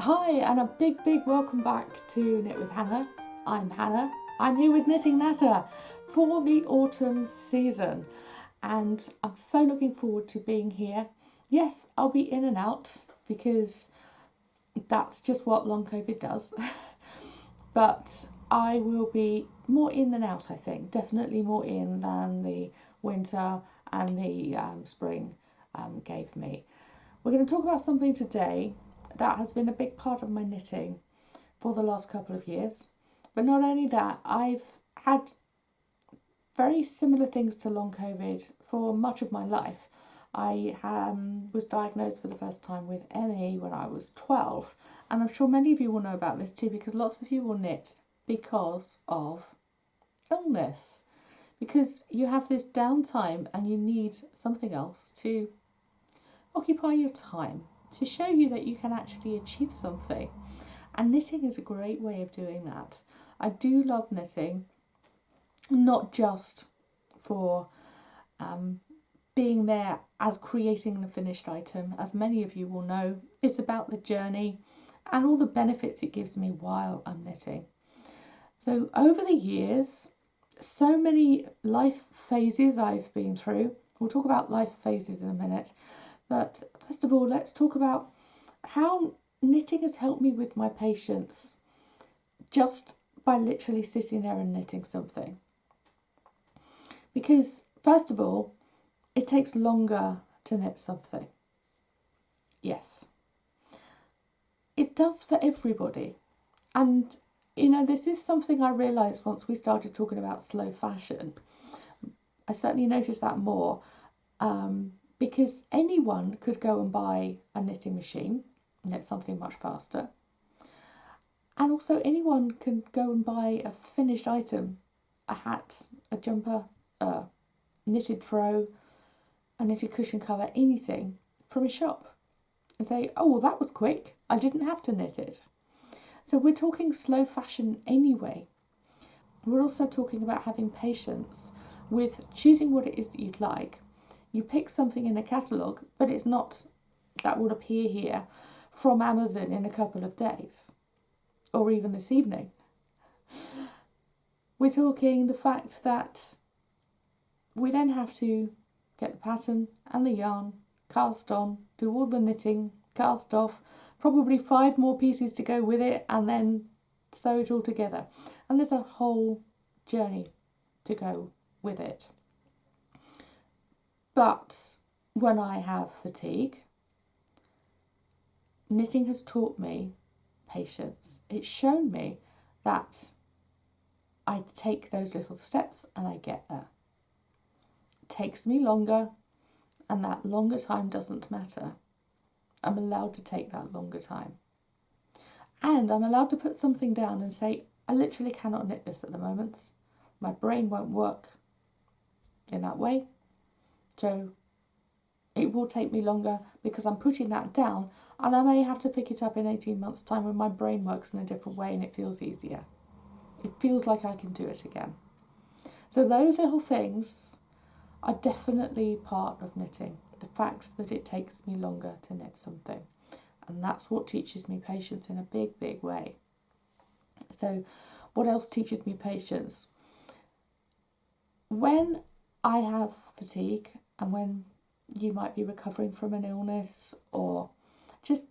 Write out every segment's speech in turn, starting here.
Hi, and a big welcome back to Knit with Hannah. I'm Hannah. I'm here with Knitting Natter for the autumn season, and I'm so looking forward to being here. Yes, I'll be in and out because that's just what long COVID does, but I will be more in than out, I think. Definitely more in than the winter and the spring gave me. We're going to talk about something today that has been a big part of my knitting for the last couple of years. But not only that, I've had very similar things to long COVID for much of my life. I was diagnosed for the first time with ME when I was 12, and I'm sure many of you will know about this too because lots of you will knit because of illness. Because you have this downtime and you need something else to occupy your time, to show you that you can actually achieve something. And knitting is a great way of doing that. I do love knitting, not just for being there as creating the finished item. As many of you will know, it's about the journey and all the benefits it gives me while I'm knitting. So over the years, so many life phases I've been through. We'll talk about life phases in a minute. But first of all, let's talk about how knitting has helped me with my patience just by literally sitting there and knitting something. Because, first of all, it takes longer to knit something. Yes. It does for everybody. And, this is something I realised once we started talking about slow fashion. I certainly noticed that more. Because anyone could go and buy a knitting machine, knit something much faster. And also anyone can go and buy a finished item, a hat, a jumper, a knitted throw, a knitted cushion cover, anything from a shop. And say, oh, well, that was quick. I didn't have to knit it. So we're talking slow fashion anyway. We're also talking about having patience with choosing what it is that you'd like. You pick something in a catalogue, but it's not that would appear here from Amazon in a couple of days, or even this evening. We're talking the fact that we then have to get the pattern and the yarn, cast on, do all the knitting, cast off, probably 5 more pieces to go with it, and then sew it all together. And there's a whole journey to go with it. But when I have fatigue, knitting has taught me patience. It's shown me that I take those little steps and I get there. It takes me longer, and that longer time doesn't matter. I'm allowed to take that longer time. And I'm allowed to put something down and say, I literally cannot knit this at the moment. My brain won't work in that way. So it will take me longer because I'm putting that down, and I may have to pick it up in 18 months' time when my brain works in a different way and it feels easier. It feels like I can do it again. So those little things are definitely part of knitting. The fact that it takes me longer to knit something. And that's what teaches me patience in a big way. So what else teaches me patience? When I have fatigue, and when you might be recovering from an illness or just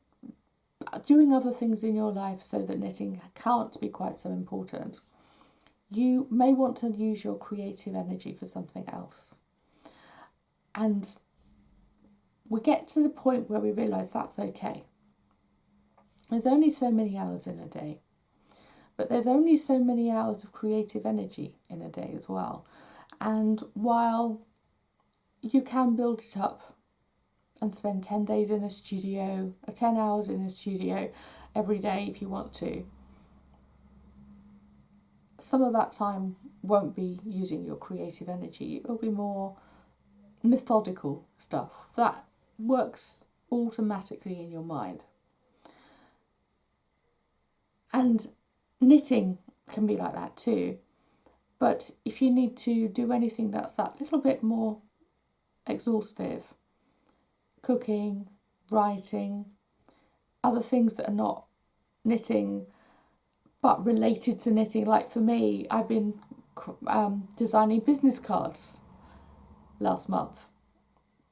doing other things in your life so that knitting can't be quite so important, you may want to use your creative energy for something else. And we get to the point where we realise that's okay. There's only so many hours in a day, but there's only so many hours of creative energy in a day as well. And while you can build it up and spend 10 days in a studio, or 10 hours in a studio every day if you want to, some of that time won't be using your creative energy. It will be more methodical stuff that works automatically in your mind. And knitting can be like that too. But if you need to do anything that's that little bit more exhaustive, cooking, writing, other things that are not knitting, but related to knitting. Like for me, I've been designing business cards last month.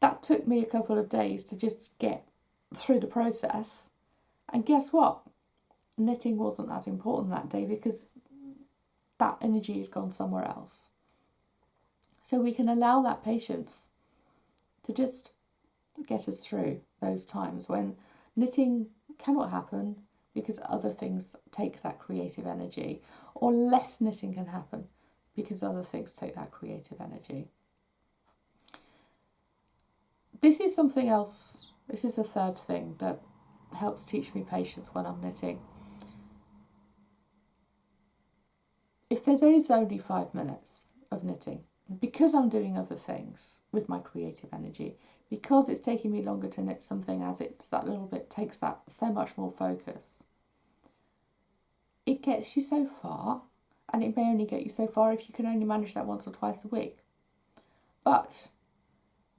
That took me a couple of days to just get through the process. And guess what? Knitting wasn't as important that day because that energy had gone somewhere else. So we can allow that patience to just get us through those times when knitting cannot happen because other things take that creative energy, or less knitting can happen because other things take that creative energy. This is something else, this is a third thing that helps teach me patience when I'm knitting. If there is only 5 minutes of knitting, because I'm doing other things with my creative energy, because it's taking me longer to knit something as it's that little bit takes that so much more focus, it gets you so far, and it may only get you so far if you can only manage that once or twice a week. But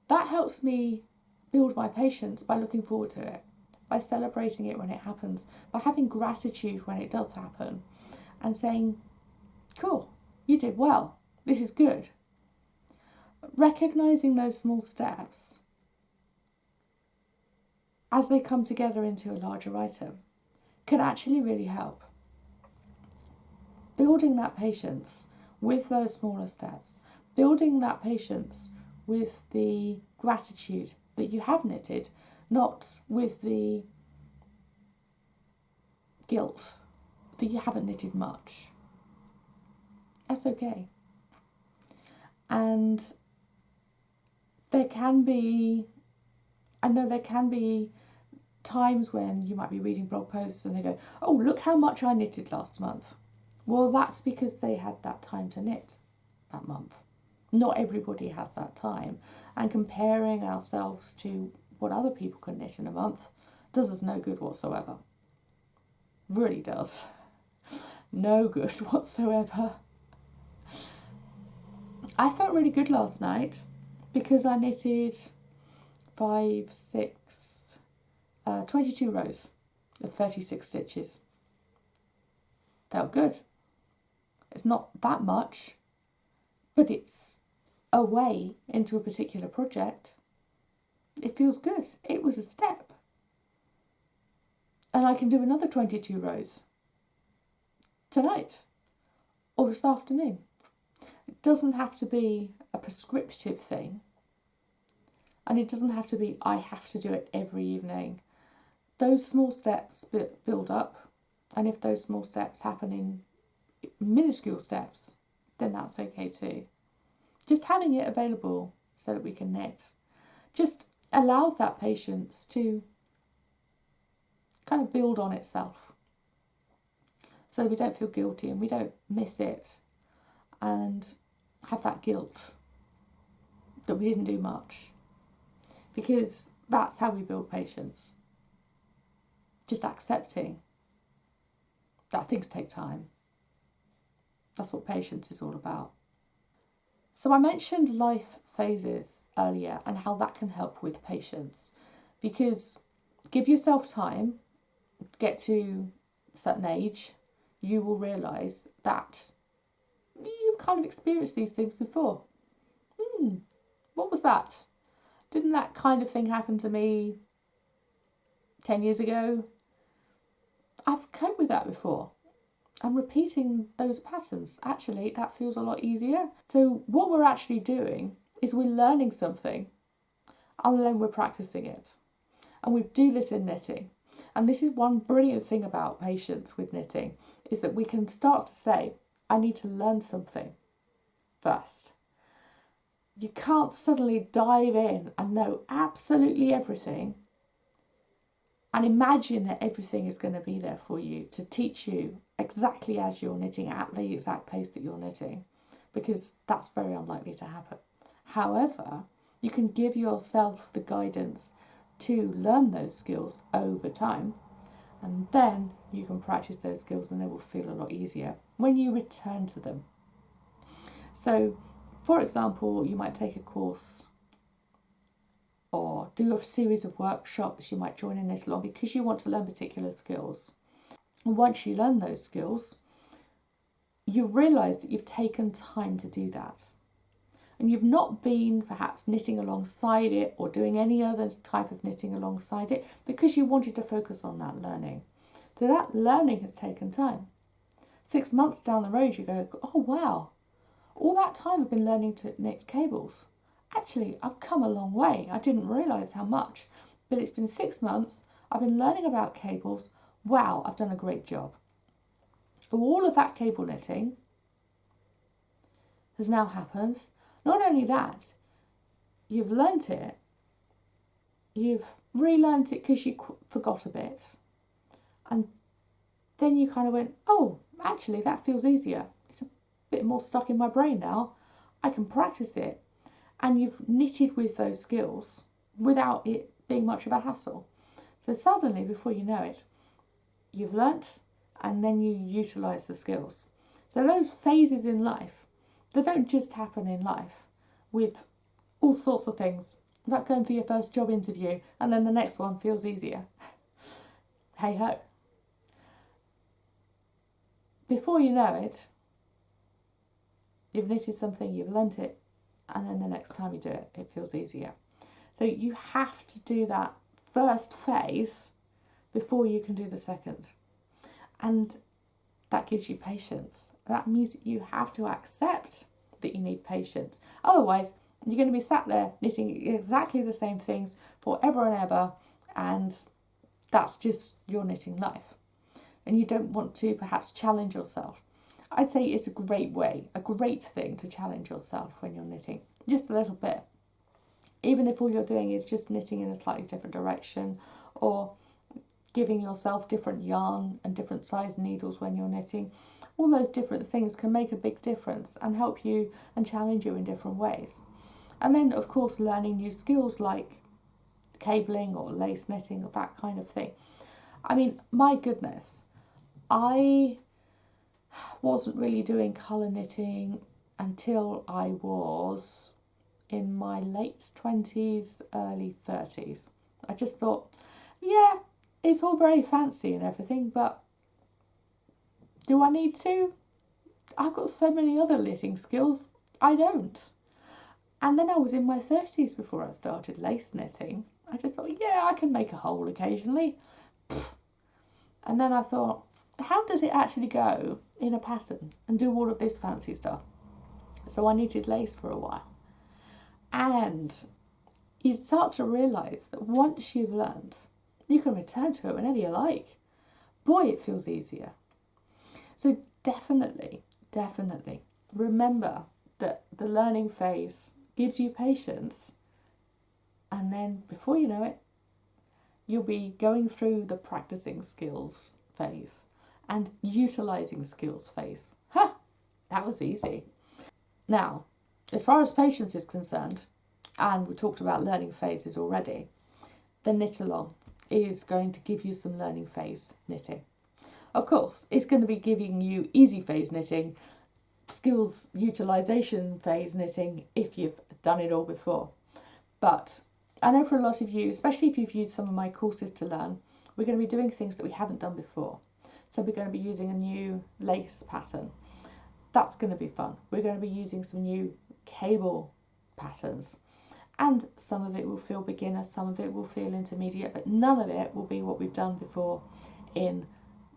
that helps me build my patience by looking forward to it, by celebrating it when it happens, by having gratitude when it does happen, and saying, cool, you did well, this is good. Recognising those small steps as they come together into a larger item can actually really help. Building that patience with those smaller steps, building that patience with the gratitude that you have knitted, not with the guilt that you haven't knitted much. That's okay. And there can be times when you might be reading blog posts and they go, oh, look how much I knitted last month. Well, that's because they had that time to knit that month. Not everybody has that time. And comparing ourselves to what other people can knit in a month does us no good whatsoever. Really does. No good whatsoever. I felt really good last night because I knitted 22 rows of 36 stitches. Felt good. It's not that much, but it's a way into a particular project. It feels good. It was a step. And I can do another 22 rows tonight or this afternoon. It doesn't have to be a prescriptive thing. And it doesn't have to be, I have to do it every evening. Those small steps build up. And if those small steps happen in minuscule steps, then that's okay too. Just having it available so that we can knit just allows that patience to kind of build on itself. So we don't feel guilty and we don't miss it and have that guilt that we didn't do much. Because that's how we build patience. Just accepting that things take time. That's what patience is all about. So I mentioned life phases earlier and how that can help with patience. Because give yourself time, get to a certain age, you will realise that you've kind of experienced these things before. What was that? Didn't that kind of thing happen to me 10 years ago? I've coped with that before. I'm repeating those patterns. Actually, that feels a lot easier. So what we're actually doing is we're learning something and then we're practicing it. And we do this in knitting. And this is one brilliant thing about patience with knitting, is that we can start to say, I need to learn something first. You can't suddenly dive in and know absolutely everything and imagine that everything is going to be there for you to teach you exactly as you're knitting at the exact pace that you're knitting, because that's very unlikely to happen. However, you can give yourself the guidance to learn those skills over time, and then you can practice those skills and they will feel a lot easier when you return to them. So, for example, you might take a course or do a series of workshops. You might join a knit along because you want to learn particular skills. And once you learn those skills, you realise that you've taken time to do that. And you've not been perhaps knitting alongside it or doing any other type of knitting alongside it because you wanted to focus on that learning. So that learning has taken time. 6 months down the road, you go, oh wow, all that time I've been learning to knit cables. Actually, I've come a long way. I didn't realise how much, but it's been 6 months. I've been learning about cables. Wow, I've done a great job. All of that cable knitting has now happened. Not only that, you've learnt it, you've relearnt it because you forgot a bit, and then you kind of went, oh, actually that feels easier. It's a bit more stuck in my brain now. I can practice it. And you've knitted with those skills without it being much of a hassle. So suddenly, before you know it, you've learnt and then you utilise the skills. So those phases in life, they don't just happen in life with all sorts of things. About going for your first job interview and then the next one feels easier. Hey ho. Before you know it, you've knitted something, you've learnt it, and then the next time you do it, it feels easier. So you have to do that first phase before you can do the second. And that gives you patience. That means that you have to accept that you need patience. Otherwise, you're going to be sat there knitting exactly the same things forever and ever, and that's just your knitting life. And you don't want to perhaps challenge yourself. I'd say it's a great way, a great thing to challenge yourself when you're knitting, just a little bit. Even if all you're doing is just knitting in a slightly different direction, or giving yourself different yarn and different size needles when you're knitting, all those different things can make a big difference and help you and challenge you in different ways. And then, of course, learning new skills like cabling or lace knitting or that kind of thing. I mean, my goodness, I wasn't really doing colour knitting until I was in my late 20s, early 30s. I just thought, yeah, it's all very fancy and everything, but do I need to? I've got so many other knitting skills. I don't. And then I was in my 30s before I started lace knitting. I just thought, yeah, I can make a hole occasionally. Pfft. And then I thought, how does it actually go in a pattern and do all of this fancy stuff? So I knitted lace for a while. And you start to realise that once you've learned, you can return to it whenever you like. Boy, it feels easier. So definitely remember that the learning phase gives you patience, and then before you know it, you'll be going through the practicing skills phase and utilising skills phase. Ha! That was easy. Now, as far as patience is concerned, and we talked about learning phases already, the knit along is going to give you some learning phase knitting. Of course, it's going to be giving you easy phase knitting, skills utilisation phase knitting if you've done it all before. But I know for a lot of you, especially if you've used some of my courses to learn, we're going to be doing things that we haven't done before. So we're going to be using a new lace pattern. That's going to be fun. We're going to be using some new cable patterns. And some of it will feel beginner, some of it will feel intermediate, but none of it will be what we've done before in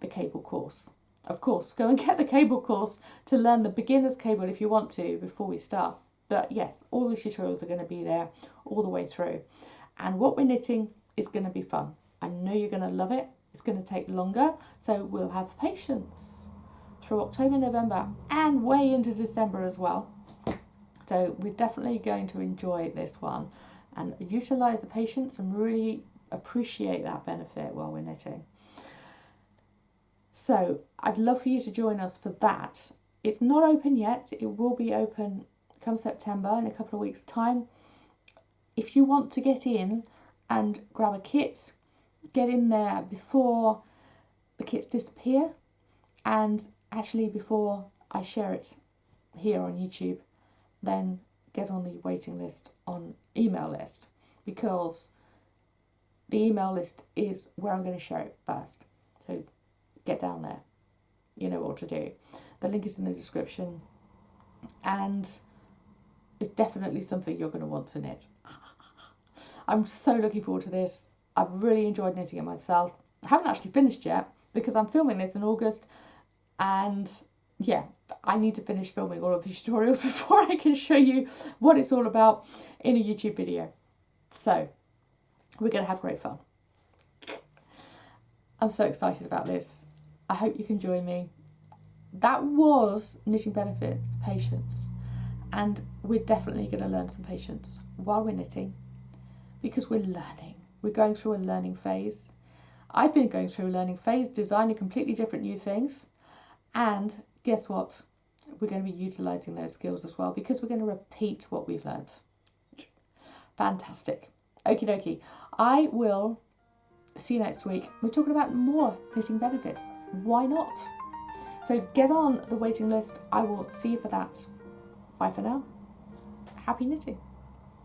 the cable course. Of course, go and get the cable course to learn the beginner's cable if you want to before we start. But yes, all the tutorials are going to be there all the way through. And what we're knitting is going to be fun. I know you're going to love it. It's going to take longer, so we'll have patience through October, November, and way into December as well. So we're definitely going to enjoy this one and utilise the patience and really appreciate that benefit while we're knitting. So I'd love for you to join us for that. It's not open yet. It will be open come September in a couple of weeks' time. If you want to get in and grab a kit, get in there before the kits disappear, and actually before I share it here on YouTube, then get on the waiting list on email list, because the email list is where I'm going to share it first. So get get down there. You know what to do. The link is in the description, and it's definitely something you're going to want to knit. I'm so looking forward to this. I've really enjoyed knitting it myself. I haven't actually finished yet because I'm filming this in August, and yeah, I need to finish filming all of these tutorials before I can show you what it's all about in a YouTube video. So we're going to have great fun. I'm so excited about this. I hope you can join me. That was Knitting Benefits Patience, and we're definitely going to learn some patience while we're knitting, because we're learning. We're going through a learning phase. I've been going through a learning phase, designing completely different new things, and guess what? We're going to be utilising those skills as well, because we're going to repeat what we've learned. Fantastic. Okie dokie. I will see you next week. We're talking about more knitting benefits. Why not? So get on the waiting list. I will see you for that. Bye for now. Happy knitting.